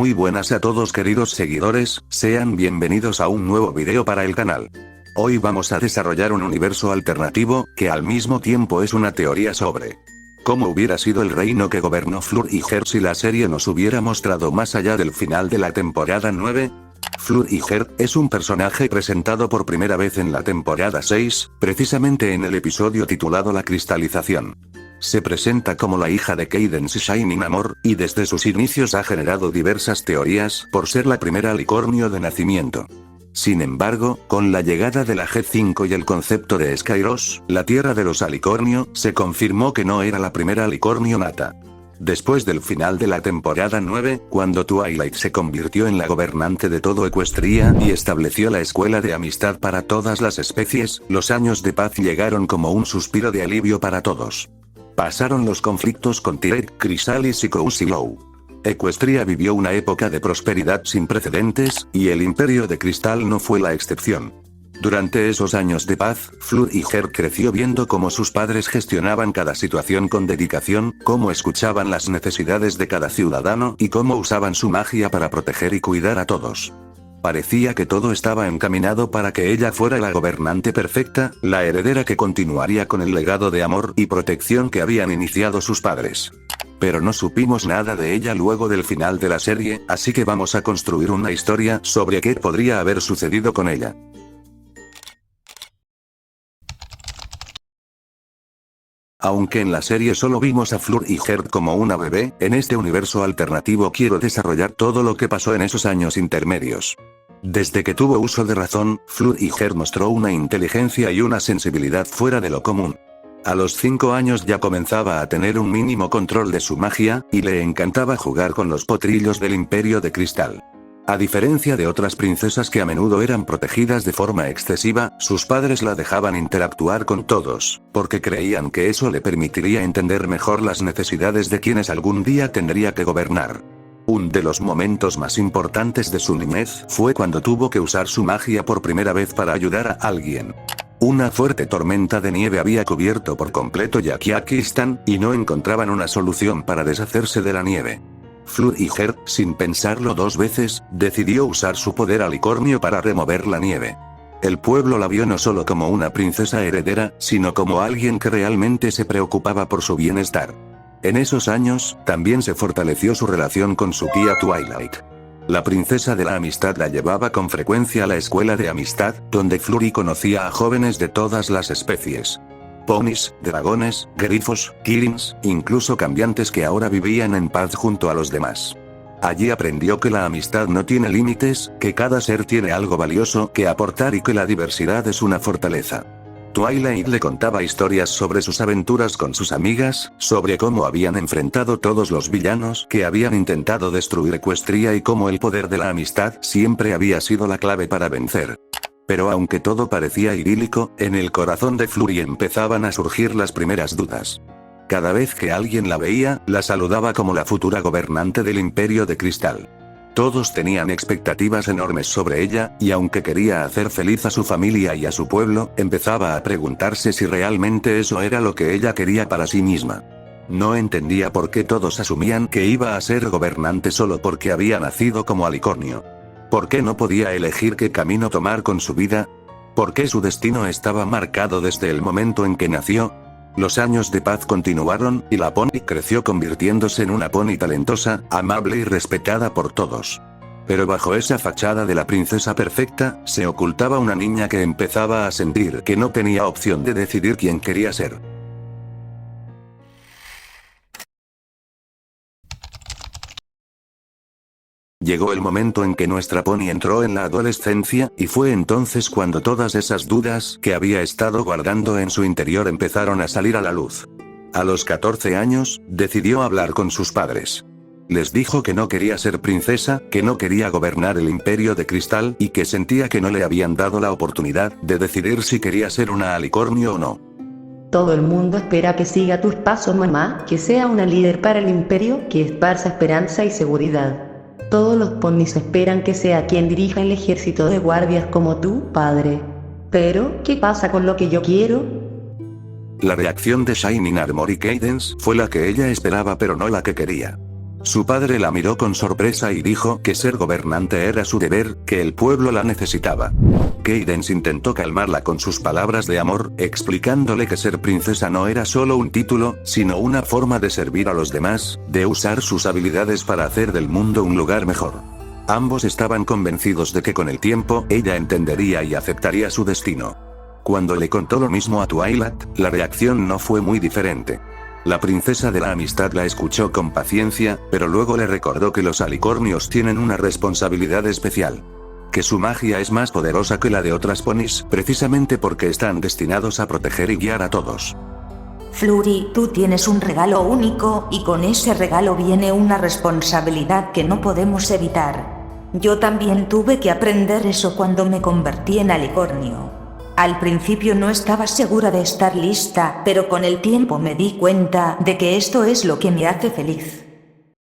Muy buenas a todos queridos seguidores, sean bienvenidos a un nuevo video para el canal. Hoy vamos a desarrollar un universo alternativo, que al mismo tiempo es una teoría sobre cómo hubiera sido el reino que gobernó Fleur y Gert si la serie nos hubiera mostrado más allá del final de la temporada 9. Fleur y Gert es un personaje presentado por primera vez en la temporada 6, precisamente en el episodio titulado La Cristalización. Se presenta como la hija de Cadence y Shining Amor, y desde sus inicios ha generado diversas teorías por ser la primera alicornio de nacimiento. Sin embargo, con la llegada de la G5 y el concepto de Skyros, la tierra de los alicornio, se confirmó que no era la primera alicornio nata. Después del final de la temporada 9, cuando Twilight se convirtió en la gobernante de todo Equestria y estableció la escuela de amistad para todas las especies, los años de paz llegaron como un suspiro de alivio para todos. Pasaron los conflictos con Tyrek, Chrysalis y Cozy Low. Equestria vivió una época de prosperidad sin precedentes, y el Imperio de Cristal no fue la excepción. Durante esos años de paz, Fleur y Gert creció viendo cómo sus padres gestionaban cada situación con dedicación, cómo escuchaban las necesidades de cada ciudadano y cómo usaban su magia para proteger y cuidar a todos. Parecía que todo estaba encaminado para que ella fuera la gobernante perfecta, la heredera que continuaría con el legado de amor y protección que habían iniciado sus padres. Pero no supimos nada de ella luego del final de la serie, así que vamos a construir una historia sobre qué podría haber sucedido con ella. Aunque en la serie solo vimos a Fleur y Gert como una bebé, en este universo alternativo quiero desarrollar todo lo que pasó en esos años intermedios. Desde que tuvo uso de razón, Fleur y Gert mostró una inteligencia y una sensibilidad fuera de lo común. A los 5 años ya comenzaba a tener un mínimo control de su magia, y le encantaba jugar con los potrillos del Imperio de Cristal. A diferencia de otras princesas que a menudo eran protegidas de forma excesiva, sus padres la dejaban interactuar con todos, porque creían que eso le permitiría entender mejor las necesidades de quienes algún día tendría que gobernar. Uno de los momentos más importantes de su niñez fue cuando tuvo que usar su magia por primera vez para ayudar a alguien. Una fuerte tormenta de nieve había cubierto por completo Yakyakistan, y no encontraban una solución para deshacerse de la nieve. Fleur y Gert, sin pensarlo dos veces, decidió usar su poder alicornio para remover la nieve. El pueblo la vio no solo como una princesa heredera, sino como alguien que realmente se preocupaba por su bienestar. En esos años, también se fortaleció su relación con su tía Twilight. La princesa de la amistad la llevaba con frecuencia a la escuela de amistad, donde Fleur conocía a jóvenes de todas las especies. Ponis, dragones, grifos, kirins, incluso cambiantes que ahora vivían en paz junto a los demás. Allí aprendió que la amistad no tiene límites, que cada ser tiene algo valioso que aportar y que la diversidad es una fortaleza. Twilight le contaba historias sobre sus aventuras con sus amigas, sobre cómo habían enfrentado todos los villanos que habían intentado destruir Equestria y cómo el poder de la amistad siempre había sido la clave para vencer. Pero aunque todo parecía idílico, en el corazón de Fleur empezaban a surgir las primeras dudas. Cada vez que alguien la veía, la saludaba como la futura gobernante del Imperio de Cristal. Todos tenían expectativas enormes sobre ella, y aunque quería hacer feliz a su familia y a su pueblo, empezaba a preguntarse si realmente eso era lo que ella quería para sí misma. No entendía por qué todos asumían que iba a ser gobernante solo porque había nacido como alicornio. ¿Por qué no podía elegir qué camino tomar con su vida? ¿Por qué su destino estaba marcado desde el momento en que nació? Los años de paz continuaron, y la pony creció convirtiéndose en una pony talentosa, amable y respetada por todos. Pero bajo esa fachada de la princesa perfecta, se ocultaba una niña que empezaba a sentir que no tenía opción de decidir quién quería ser. Llegó el momento en que nuestra pony entró en la adolescencia, y fue entonces cuando todas esas dudas que había estado guardando en su interior empezaron a salir a la luz. A los 14 años, decidió hablar con sus padres. Les dijo que no quería ser princesa, que no quería gobernar el Imperio de Cristal, y que sentía que no le habían dado la oportunidad de decidir si quería ser una alicornio o no. Todo el mundo espera que siga tus pasos, mamá, que sea una líder para el Imperio, que esparza esperanza y seguridad. Todos los ponis esperan que sea quien dirija el ejército de guardias como tú, padre. Pero, ¿qué pasa con lo que yo quiero? La reacción de Shining Armor y Cadence fue la que ella esperaba pero no la que quería. Su padre la miró con sorpresa y dijo que ser gobernante era su deber, que el pueblo la necesitaba. Cadence intentó calmarla con sus palabras de amor, explicándole que ser princesa no era solo un título, sino una forma de servir a los demás, de usar sus habilidades para hacer del mundo un lugar mejor. Ambos estaban convencidos de que con el tiempo, ella entendería y aceptaría su destino. Cuando le contó lo mismo a Twilight, la reacción no fue muy diferente. La princesa de la amistad la escuchó con paciencia, pero luego le recordó que los alicornios tienen una responsabilidad especial. Que su magia es más poderosa que la de otras ponis, precisamente porque están destinados a proteger y guiar a todos. Flurry, tú tienes un regalo único, y con ese regalo viene una responsabilidad que no podemos evitar. Yo también tuve que aprender eso cuando me convertí en alicornio. Al principio no estaba segura de estar lista, pero con el tiempo me di cuenta de que esto es lo que me hace feliz.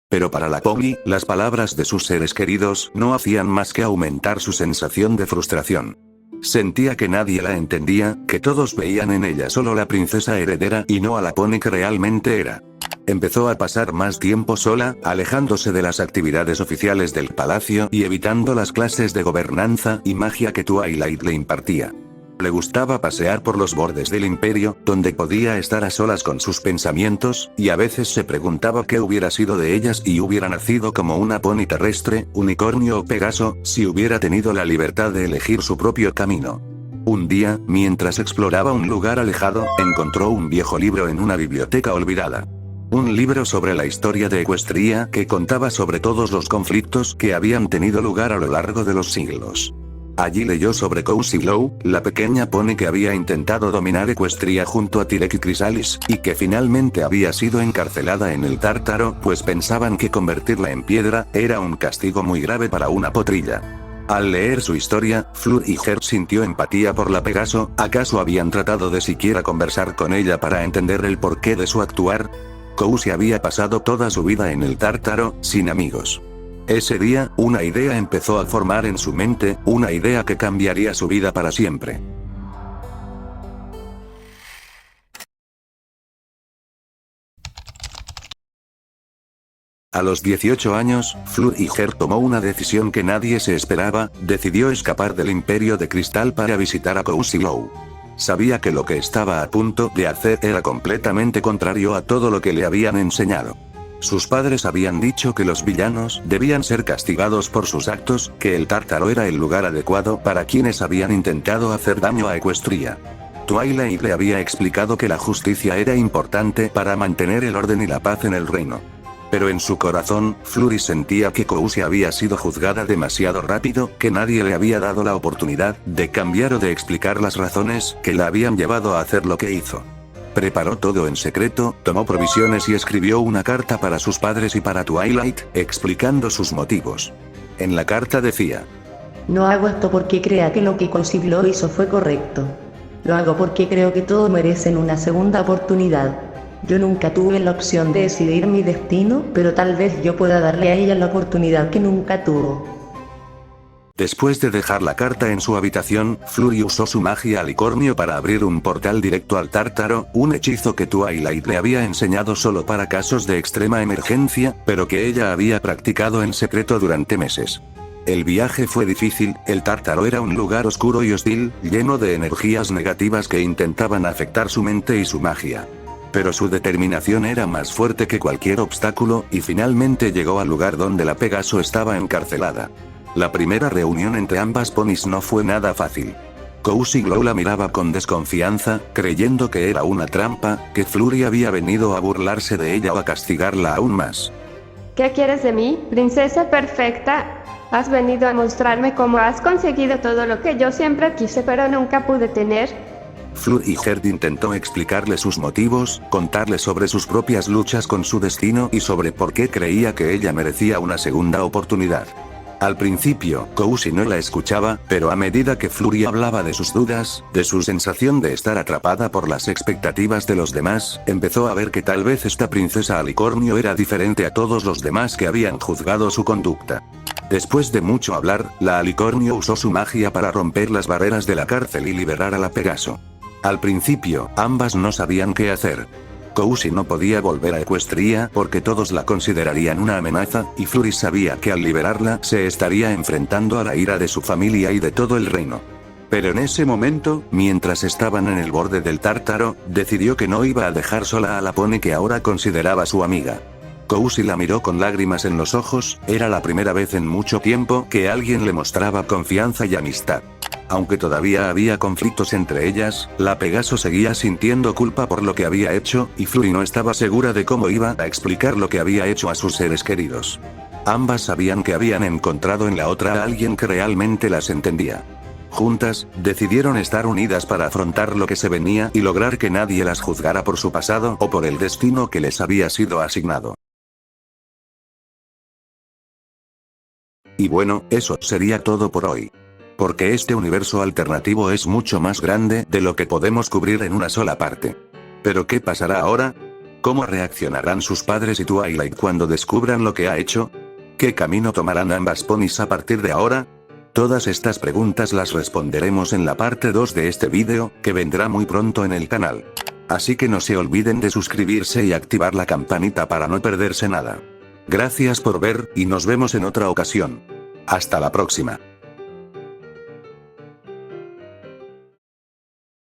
Pero para la pony, las palabras de sus seres queridos no hacían más que aumentar su sensación de frustración. Sentía que nadie la entendía, que todos veían en ella solo la princesa heredera y no a la pony que realmente era. Empezó a pasar más tiempo sola, alejándose de las actividades oficiales del palacio y evitando las clases de gobernanza y magia que Twilight le impartía. Le gustaba pasear por los bordes del imperio, donde podía estar a solas con sus pensamientos, y a veces se preguntaba qué hubiera sido de ellas y hubiera nacido como una pony terrestre, unicornio o pegaso, si hubiera tenido la libertad de elegir su propio camino. Un día, mientras exploraba un lugar alejado, encontró un viejo libro en una biblioteca olvidada. Un libro sobre la historia de Equestria que contaba sobre todos los conflictos que habían tenido lugar a lo largo de los siglos. Allí leyó sobre Cozy Glow, la pequeña pony que había intentado dominar Equestria junto a Tyrek y Chrysalis, y que finalmente había sido encarcelada en el Tártaro, pues pensaban que convertirla en piedra era un castigo muy grave para una potrilla. Al leer su historia, Fleur y Her sintió empatía por la Pegaso. ¿Acaso habían tratado de siquiera conversar con ella para entender el porqué de su actuar? Cozy había pasado toda su vida en el Tártaro, sin amigos. Ese día, una idea empezó a formar en su mente, una idea que cambiaría su vida para siempre. A los 18 años, Fleur y Her tomó una decisión que nadie se esperaba, decidió escapar del Imperio de Cristal para visitar a Cozy Glow. Sabía que lo que estaba a punto de hacer era completamente contrario a todo lo que le habían enseñado. Sus padres habían dicho que los villanos debían ser castigados por sus actos, que el Tártaro era el lugar adecuado para quienes habían intentado hacer daño a Equestria. Twilight le había explicado que la justicia era importante para mantener el orden y la paz en el reino. Pero en su corazón, Flurry sentía que Cozy había sido juzgada demasiado rápido, que nadie le había dado la oportunidad de cambiar o de explicar las razones que la habían llevado a hacer lo que hizo. Preparó todo en secreto, tomó provisiones y escribió una carta para sus padres y para Twilight, explicando sus motivos. En la carta decía: No hago esto porque crea que lo que Cozy Glow hizo fue correcto. Lo hago porque creo que todos merecen una segunda oportunidad. Yo nunca tuve la opción de decidir mi destino, pero tal vez yo pueda darle a ella la oportunidad que nunca tuvo. Después de dejar la carta en su habitación, Flurry usó su magia alicornio para abrir un portal directo al Tártaro, un hechizo que Twilight le había enseñado solo para casos de extrema emergencia, pero que ella había practicado en secreto durante meses. El viaje fue difícil, el Tártaro era un lugar oscuro y hostil, lleno de energías negativas que intentaban afectar su mente y su magia. Pero su determinación era más fuerte que cualquier obstáculo, y finalmente llegó al lugar donde la Pegaso estaba encarcelada. La primera reunión entre ambas ponis no fue nada fácil. Cozy Glow la miraba con desconfianza, creyendo que era una trampa, que Flurry había venido a burlarse de ella o a castigarla aún más. ¿Qué quieres de mí, princesa perfecta? Has venido a mostrarme cómo has conseguido todo lo que yo siempre quise pero nunca pude tener. Fleur y Her intentó explicarle sus motivos, contarle sobre sus propias luchas con su destino y sobre por qué creía que ella merecía una segunda oportunidad. Al principio, Cozy no la escuchaba, pero a medida que Flurry hablaba de sus dudas, de su sensación de estar atrapada por las expectativas de los demás, empezó a ver que tal vez esta princesa alicornio era diferente a todos los demás que habían juzgado su conducta. Después de mucho hablar, la alicornio usó su magia para romper las barreras de la cárcel y liberar a la Pegaso. Al principio, ambas no sabían qué hacer. Cousy no podía volver a Ecuestria porque todos la considerarían una amenaza, y Flurry sabía que al liberarla se estaría enfrentando a la ira de su familia y de todo el reino. Pero en ese momento, mientras estaban en el borde del Tártaro, decidió que no iba a dejar sola a la pony que ahora consideraba su amiga. Cousy la miró con lágrimas en los ojos, era la primera vez en mucho tiempo que alguien le mostraba confianza y amistad. Aunque todavía había conflictos entre ellas, la Pegaso seguía sintiendo culpa por lo que había hecho, y Flurry no estaba segura de cómo iba a explicar lo que había hecho a sus seres queridos. Ambas sabían que habían encontrado en la otra a alguien que realmente las entendía. Juntas, decidieron estar unidas para afrontar lo que se venía y lograr que nadie las juzgara por su pasado o por el destino que les había sido asignado. Y bueno, eso sería todo por hoy. Porque este universo alternativo es mucho más grande de lo que podemos cubrir en una sola parte. ¿Pero qué pasará ahora? ¿Cómo reaccionarán sus padres y Twilight cuando descubran lo que ha hecho? ¿Qué camino tomarán ambas ponis a partir de ahora? Todas estas preguntas las responderemos en la parte 2 de este vídeo, que vendrá muy pronto en el canal. Así que no se olviden de suscribirse y activar la campanita para no perderse nada. Gracias por ver, y nos vemos en otra ocasión. Hasta la próxima.